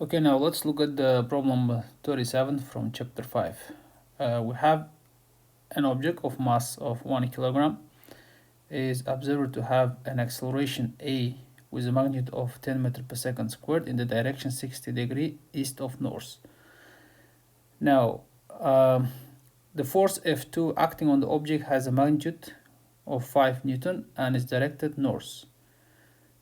Okay, now let's look at the problem 37 from chapter 5. We have an object of mass of 1 kilogram is observed to have an acceleration a with a magnitude of 10 meters per second squared in the direction 60 degree east of north. Now, the force F2 acting on the object has a magnitude of 5 Newton and is directed north.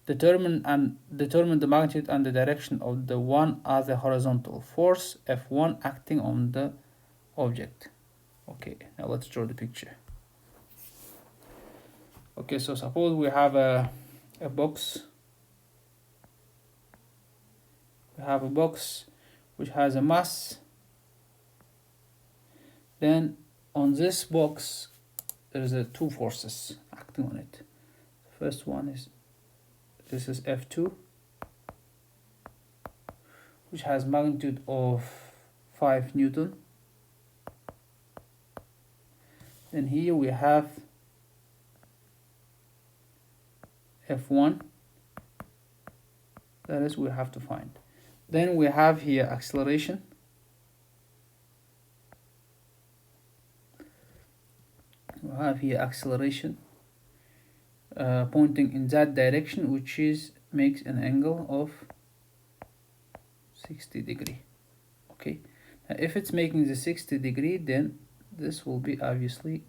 Determine the magnitude and the direction of the one other horizontal force F1 acting on the object. Okay, now let's draw the picture. Okay, so suppose we have a box. We have a box which has a mass. Then on this box there is two forces acting on it. The first one is this is F2, which has magnitude of 5 Newton. Then here we have F1, that is we have to find. Then we have here acceleration. We have here acceleration pointing in that direction, which is makes an angle of 60 degree. Okay, now if it's making the 60 degree, then this will be obviously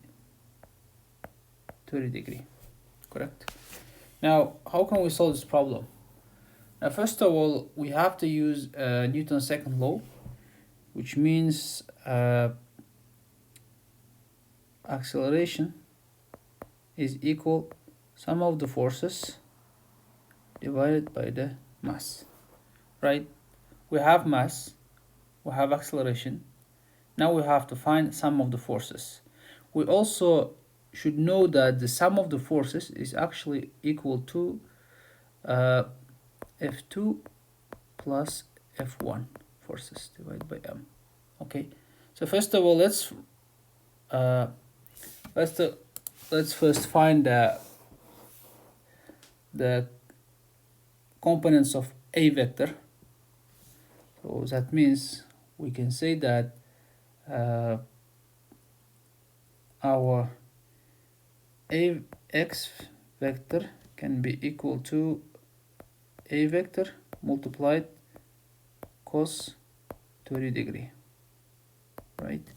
30 degree, correct? Now, how can we solve this problem? Now, first of all, we have to use Newton's second law, which means acceleration is equal sum of the forces divided by the mass, right? We have mass, we have acceleration. Now we have to find sum of the forces. We also should know that the sum of the forces is actually equal to F2 plus F1 forces divided by M. Okay, so first of all, let's first find the components of A vector. So that means we can say that our Ax vector can be equal to A vector multiplied cos 30 degree, right?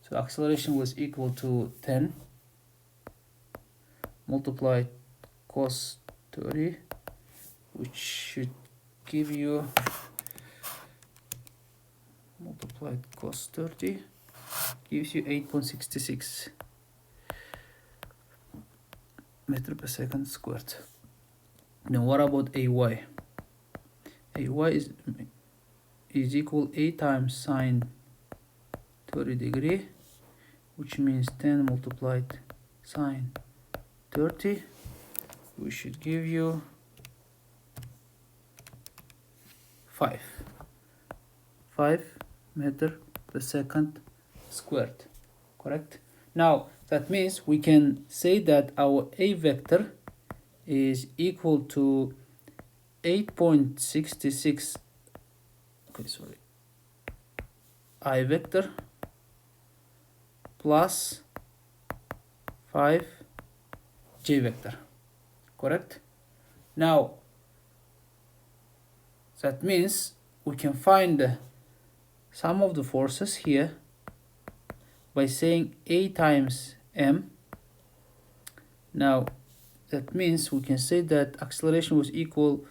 So acceleration was equal to 10 multiplied cos 30, which should give you multiplied cos 30 gives you 8.66 meter per second squared. Now what about AY? AY is equal A times sine 30 degree, which means 10 multiplied sine 30, which should give you 5 meter per second squared, correct? Now that means we can say that our A vector is equal to 8.66 I vector plus 5 J vector, correct? Now that means we can find the sum of the forces here by saying A times M. Now that means we can say that acceleration was equal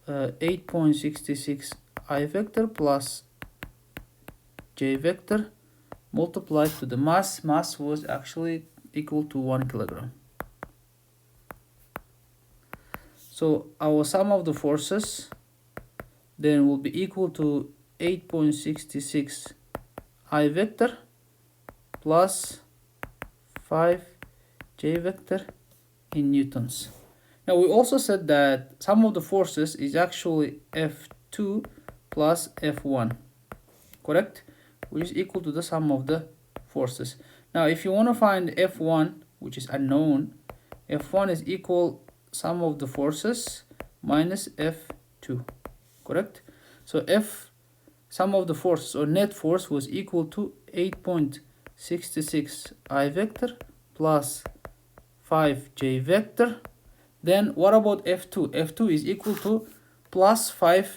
8.66 I vector plus J vector multiplied to the mass. Mass was actually equal to 1 kilogram. So our sum of the forces then will be equal to 8.66 I vector plus 5 J vector in newtons. Now we also said that sum of the forces is actually F2 plus F1, correct? Which is equal to the sum of the forces. Now if you want to find F1, which is unknown, F1 is equal sum of the forces minus F2, correct? So if sum of the forces or net force was equal to 8.66 I vector plus 5j vector, then what about F2? F2 is equal to plus 5j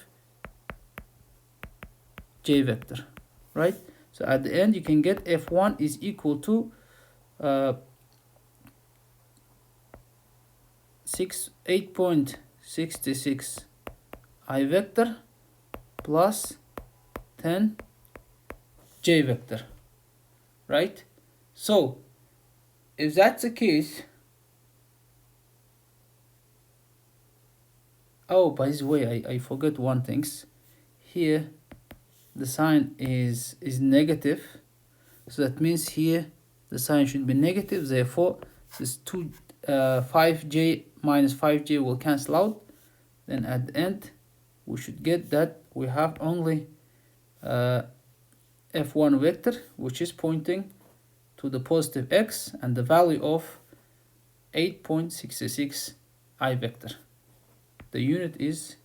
vector, right? So at the end you can get F1 is equal to 8.66 I vector plus 10 j vector, right? So if that's the case, oh, by the way, I forgot one thing. Here the sign is negative, so that means here the sign should be negative. Therefore this 5j minus 5j will cancel out. Then at the end we should get that we have only f1 vector, which is pointing to the positive x, and the value of 8.66 I vector. The unit is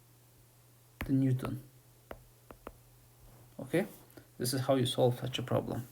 the Newton. Okay, this is how you solve such a problem.